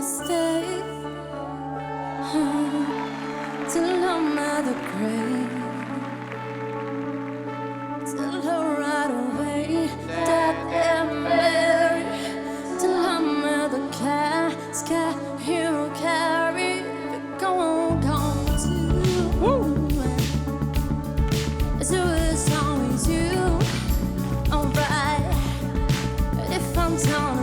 stay till I'm at the grave, till I ride away, that I'm married, till I'm at the casket you carry, you're gone too. Woo. So it's always you, alright. But if I'm done